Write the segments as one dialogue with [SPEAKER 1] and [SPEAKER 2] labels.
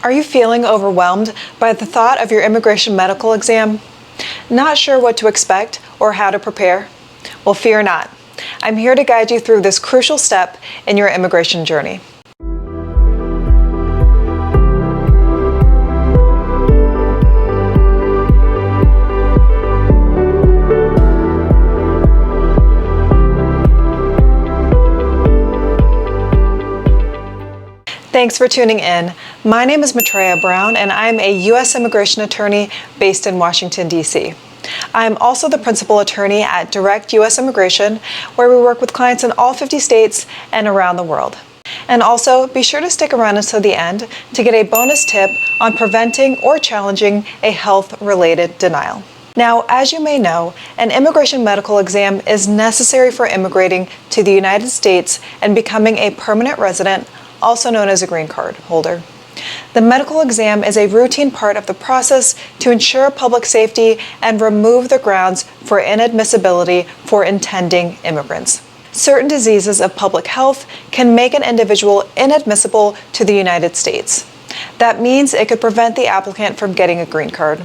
[SPEAKER 1] Are you feeling overwhelmed by the thought of your immigration medical exam? Not sure what to expect or how to prepare? Well, fear not. I'm here to guide you through this crucial step in your immigration journey. Thanks for tuning in. My name is Maitreya Brown, and I'm a U.S. immigration attorney based in Washington, D.C. I'm also the principal attorney at directusimmigration, where we work with clients in all 50 states and around the world. And also, be sure to stick around until the end to get a bonus tip on preventing or challenging a health-related denial. Now, as you may know, an immigration medical exam is necessary for immigrating to the United States and becoming a permanent resident, also known as a green card holder. The medical exam is a routine part of the process to ensure public safety and remove the grounds for inadmissibility for intending immigrants. Certain diseases of public health can make an individual inadmissible to the United States. That means it could prevent the applicant from getting a green card.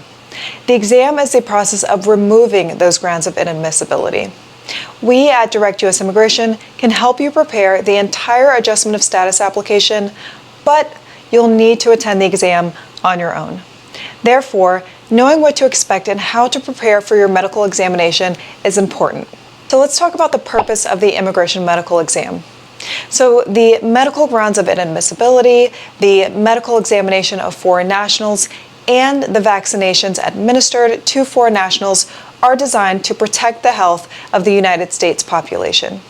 [SPEAKER 1] The exam is the process of removing those grounds of inadmissibility. We at directusimmigration can help you prepare the entire adjustment of status application, but you'll need to attend the exam on your own. Therefore, knowing what to expect and how to prepare for your medical examination is important. So let's talk about the purpose of the immigration medical exam. So the medical grounds of inadmissibility, the medical examination of foreign nationals, and the vaccinations administered to foreign nationals are designed to protect the health of the United States population.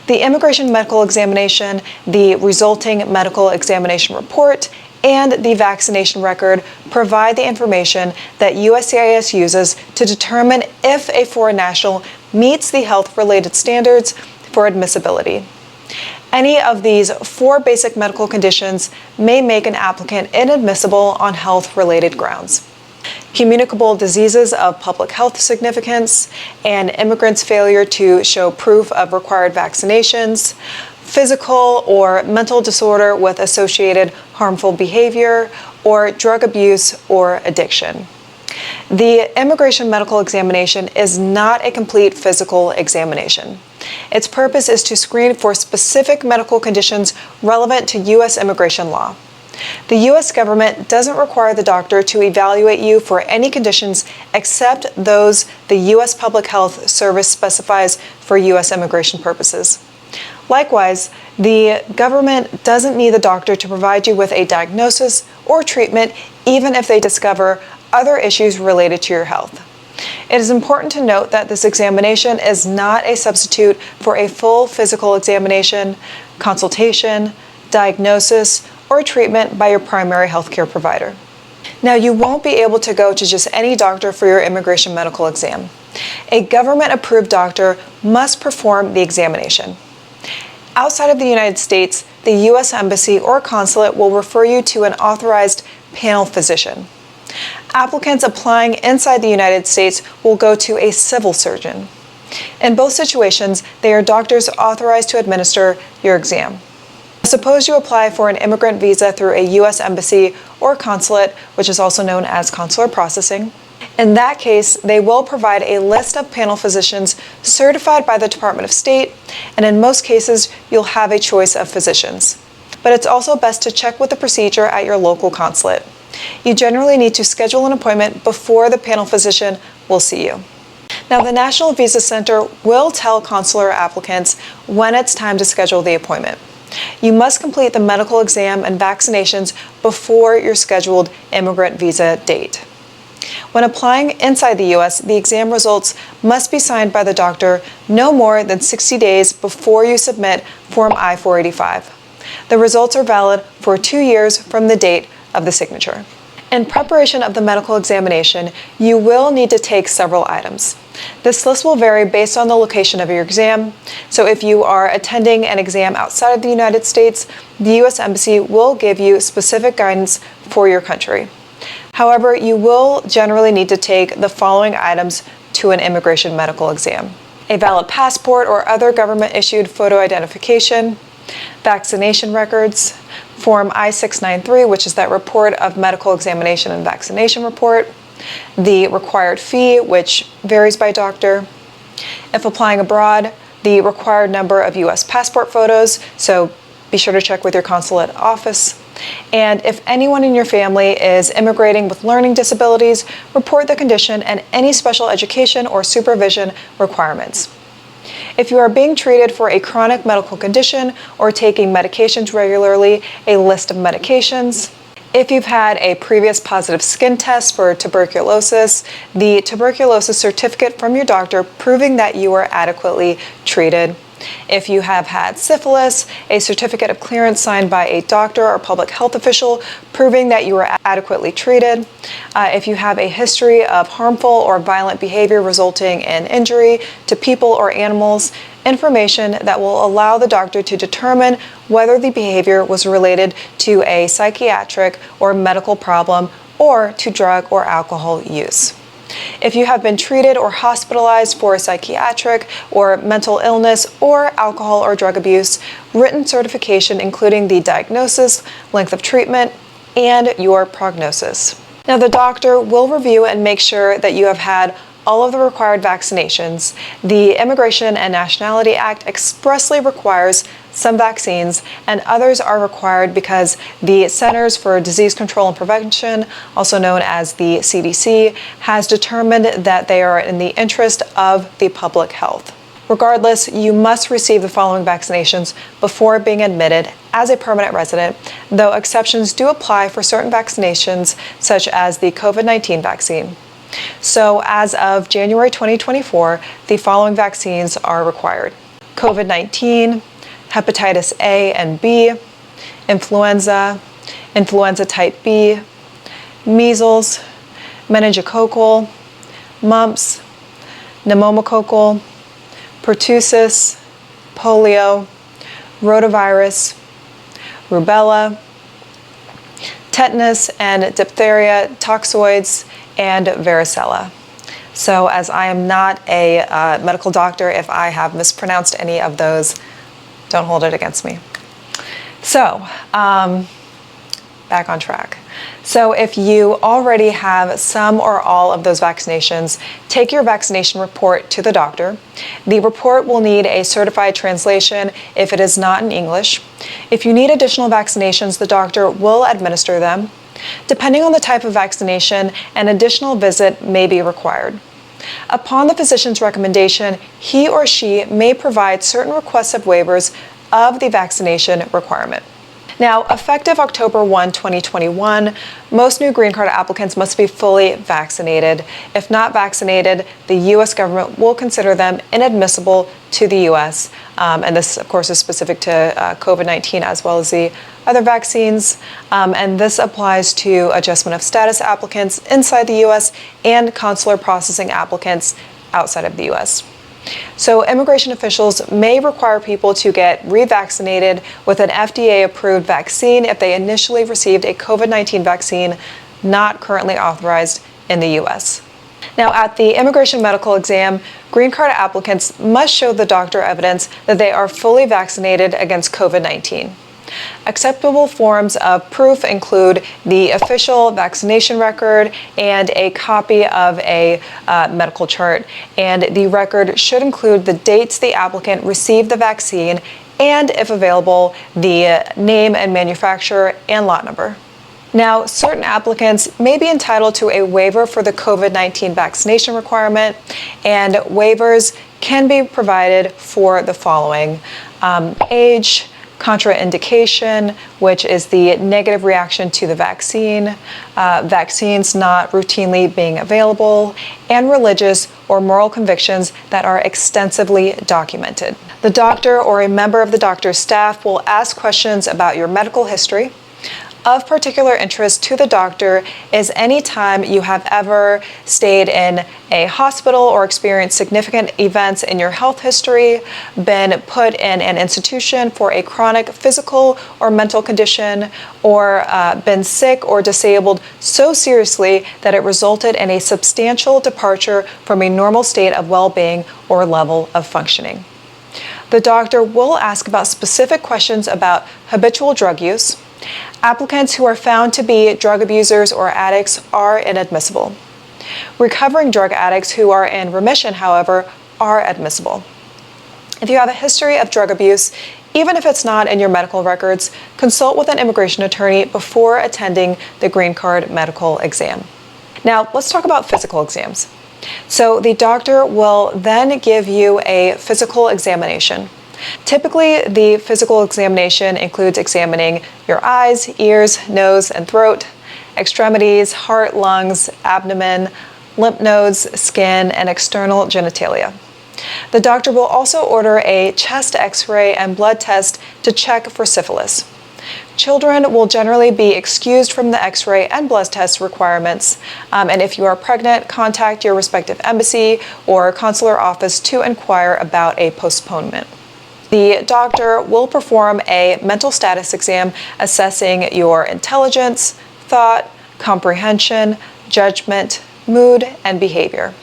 [SPEAKER 1] The immigration medical examination, the resulting medical examination report, and the vaccination record provide the information that USCIS uses to determine if a foreign national meets the health-related standards for admissibility. Any of these four basic medical conditions may make an applicant inadmissible on health-related grounds. Communicable diseases of public health significance, an immigrant's failure to show proof of required vaccinations, physical or mental disorder with associated harmful behavior, or drug abuse or addiction. The immigration medical examination is not a complete physical examination. Its purpose is to screen for specific medical conditions relevant to U.S. immigration law. The U.S. government doesn't require the doctor to evaluate you for any conditions except those the U.S. Public Health Service specifies for U.S. immigration purposes. Likewise, the government doesn't need the doctor to provide you with a diagnosis or treatment even if they discover other issues related to your health. It is important to note that this examination is not a substitute for a full physical examination, consultation, diagnosis, or treatment by your primary healthcare provider. Now, you won't be able to go to just any doctor for your immigration medical exam. A government-approved doctor must perform the examination. Outside of the United States, the U.S. Embassy or consulate will refer you to an authorized panel physician. Applicants applying inside the United States will go to a civil surgeon. In both situations, they are doctors authorized to administer your exam. Suppose you apply for an immigrant visa through a U.S. embassy or consulate, which is also known as consular processing. In that case, they will provide a list of panel physicians certified by the Department of State, and in most cases, you'll have a choice of physicians. But it's also best to check with the procedure at your local consulate. You generally need to schedule an appointment before the panel physician will see you. Now, the National Visa Center will tell consular applicants when it's time to schedule the appointment. You must complete the medical exam and vaccinations before your scheduled immigrant visa date. When applying inside the U.S., the exam results must be signed by the doctor no more than 60 days before you submit Form I-485. The results are valid for 2 years from the date of the signature. In preparation of the medical examination, you will need to take several items. This list will vary based on the location of your exam. So if you are attending an exam outside of the United States, the U.S. Embassy will give you specific guidance for your country. However, you will generally need to take the following items to an immigration medical exam: a valid passport or other government-issued photo identification, vaccination records, Form I-693, which is that report of medical examination and vaccination report, the required fee, which varies by doctor. If applying abroad, the required number of U.S. passport photos, so be sure to check with your consulate office. And if anyone in your family is immigrating with learning disabilities, report the condition and any special education or supervision requirements. If you are being treated for a chronic medical condition or taking medications regularly, a list of medications. If you've had a previous positive skin test for tuberculosis, the tuberculosis certificate from your doctor proving that you were adequately treated. If you have had syphilis, a certificate of clearance signed by a doctor or public health official proving that you were adequately treated. If you have a history of harmful or violent behavior resulting in injury to people or animals, information that will allow the doctor to determine whether the behavior was related to a psychiatric or medical problem or to drug or alcohol use. If you have been treated or hospitalized for a psychiatric or mental illness or alcohol or drug abuse, written certification including the diagnosis, length of treatment, and your prognosis. Now, the doctor will review and make sure that you have had all of the required vaccinations. The Immigration and Nationality Act expressly requires some vaccines, and others are required because the Centers for Disease Control and Prevention, also known as the CDC, has determined that they are in the interest of the public health. Regardless, you must receive the following vaccinations before being admitted as a permanent resident, though exceptions do apply for certain vaccinations, such as the COVID-19 vaccine. So as of January 2024, the following vaccines are required: COVID-19, hepatitis A and B, influenza, influenza type B, measles, meningococcal, mumps, pneumococcal, pertussis, polio, rotavirus, rubella, tetanus and diphtheria, toxoids, and varicella. So as I am not a medical doctor, if I have mispronounced any of those, don't hold it against me. So, back on track. So if you already have some or all of those vaccinations, take your vaccination report to the doctor. The report will need a certified translation if it is not in English. If you need additional vaccinations, the doctor will administer them. Depending on the type of vaccination, an additional visit may be required. Upon the physician's recommendation, he or she may provide certain requested waivers of the vaccination requirement. Now, effective October 1, 2021, most new green card applicants must be fully vaccinated. If not vaccinated, the U.S. government will consider them inadmissible to the U.S. And this, of course, is specific to COVID-19 as well as the other vaccines. And this applies to adjustment of status applicants inside the U.S. and consular processing applicants outside of the U.S. So immigration officials may require people to get revaccinated with an FDA-approved vaccine if they initially received a COVID-19 vaccine not currently authorized in the U.S. Now, at the immigration medical exam, green card applicants must show the doctor evidence that they are fully vaccinated against COVID-19. Acceptable forms of proof include the official vaccination record and a copy of a medical chart. And the record should include the dates the applicant received the vaccine and, if available, the name and manufacturer and lot number. Now, certain applicants may be entitled to a waiver for the COVID-19 vaccination requirement, and waivers can be provided for the following: age, contraindication, which is the negative reaction to the vaccine, vaccines not routinely being available, and religious or moral convictions that are extensively documented. The doctor or a member of the doctor's staff will ask questions about your medical history. Of particular interest to the doctor is any time you have ever stayed in a hospital or experienced significant events in your health history, been put in an institution for a chronic physical or mental condition, or been sick or disabled so seriously that it resulted in a substantial departure from a normal state of well-being or level of functioning. The doctor will ask about specific questions about habitual drug use, Applicants who are found to be drug abusers or addicts are inadmissible. Recovering drug addicts who are in remission, however, are admissible. If you have a history of drug abuse, even if it's not in your medical records, consult with an immigration attorney before attending the green card medical exam. Now, let's talk about physical exams. So the doctor will then give you a physical examination. Typically, the physical examination includes examining your eyes, ears, nose, and throat, extremities, heart, lungs, abdomen, lymph nodes, skin, and external genitalia. The doctor will also order a chest x-ray and blood test to check for syphilis. Children will generally be excused from the x-ray and blood test requirements, and if you are pregnant, contact your respective embassy or consular office to inquire about a postponement. The doctor will perform a mental status exam assessing your intelligence, thought, comprehension, judgment, mood, and behavior.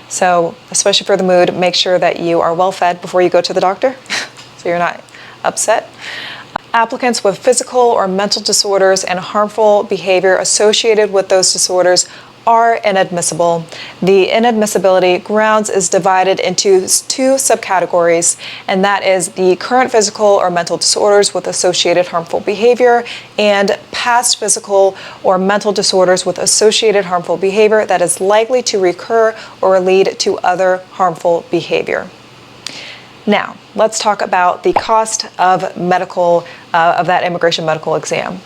[SPEAKER 1] So, especially for the mood, make sure that you are well fed before you go to the doctor so you're not upset. Applicants with physical or mental disorders and harmful behavior associated with those disorders are inadmissible. The inadmissibility grounds is divided into two subcategories, and that is the current physical or mental disorders with associated harmful behavior and past physical or mental disorders with associated harmful behavior that is likely to recur or lead to other harmful behavior. Now, let's talk about the cost of that immigration medical exam.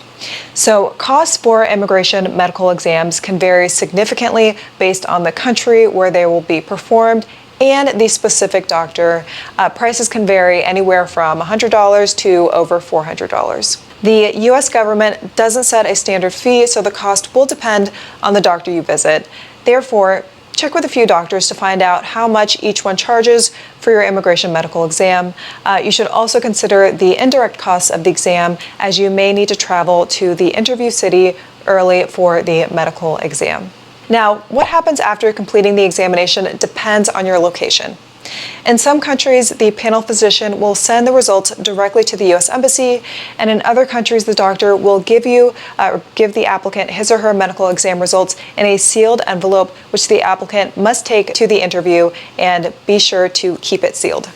[SPEAKER 1] So costs for immigration medical exams can vary significantly based on the country where they will be performed and the specific doctor. Prices can vary anywhere from $100 to over $400. The U.S. government doesn't set a standard fee, so the cost will depend on the doctor you visit. Therefore, check with a few doctors to find out how much each one charges for your immigration medical exam. You should also consider the indirect costs of the exam, as you may need to travel to the interview city early for the medical exam. Now, what happens after completing the examination depends on your location. In some countries, the panel physician will send the results directly to the U.S. Embassy, and in other countries, the doctor will give the applicant his or her medical exam results in a sealed envelope, which the applicant must take to the interview and be sure to keep it sealed.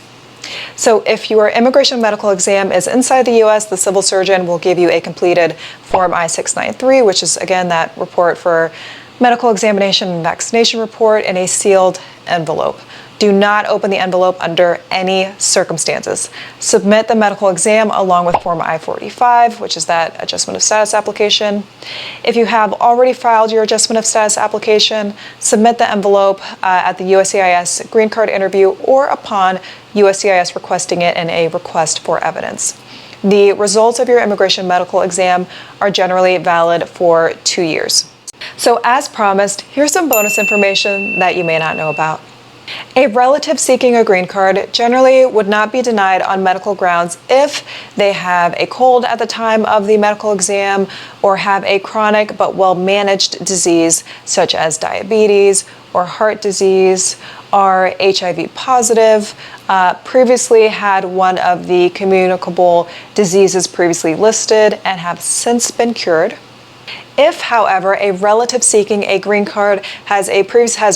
[SPEAKER 1] So if your immigration medical exam is inside the U.S., the civil surgeon will give you a completed Form I-693, which is, again, that report for medical examination and vaccination report, in a sealed envelope. Do not open the envelope under any circumstances. Submit the medical exam along with Form I-45, which is that adjustment of status application. If you have already filed your adjustment of status application, submit the envelope at the USCIS green card interview or upon USCIS requesting it in a request for evidence. The results of your immigration medical exam are generally valid for 2 years. So as promised, here's some bonus information that you may not know about. A relative seeking a green card generally would not be denied on medical grounds if they have a cold at the time of the medical exam or have a chronic but well-managed disease such as diabetes or heart disease, are HIV positive, previously had one of the communicable diseases previously listed and have since been cured. If, however, a relative seeking a green card has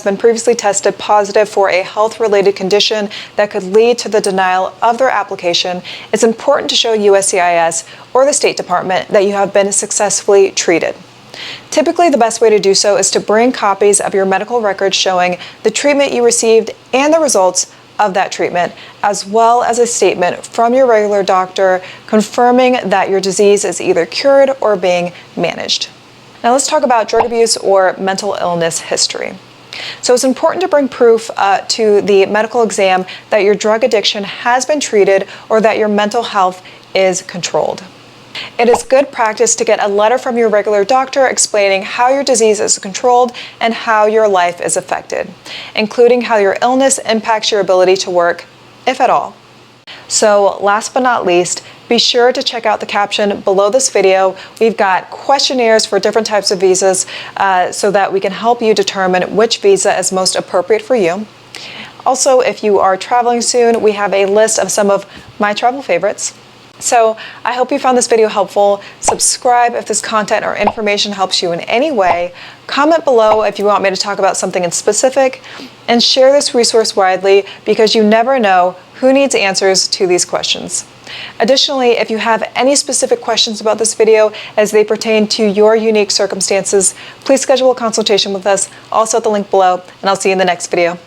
[SPEAKER 1] been previously tested positive for a health-related condition that could lead to the denial of their application, it's important to show USCIS or the State Department that you have been successfully treated. Typically, the best way to do so is to bring copies of your medical records showing the treatment you received and the results of that treatment, as well as a statement from your regular doctor confirming that your disease is either cured or being managed. Now let's talk about drug abuse or mental illness history. So it's important to bring proof to the medical exam that your drug addiction has been treated or that your mental health is controlled. It is good practice to get a letter from your regular doctor explaining how your disease is controlled and how your life is affected, including how your illness impacts your ability to work, if at all. So last but not least, be sure to check out the caption below this video. We've got questionnaires for different types of visas so that we can help you determine which visa is most appropriate for you. Also, if you are traveling soon, we have a list of some of my travel favorites. So I hope you found this video helpful. Subscribe if this content or information helps you in any way. Comment below if you want me to talk about something in specific, and share this resource widely because you never know who needs answers to these questions. Additionally, if you have any specific questions about this video as they pertain to your unique circumstances, please schedule a consultation with us, also at the link below, and I'll see you in the next video.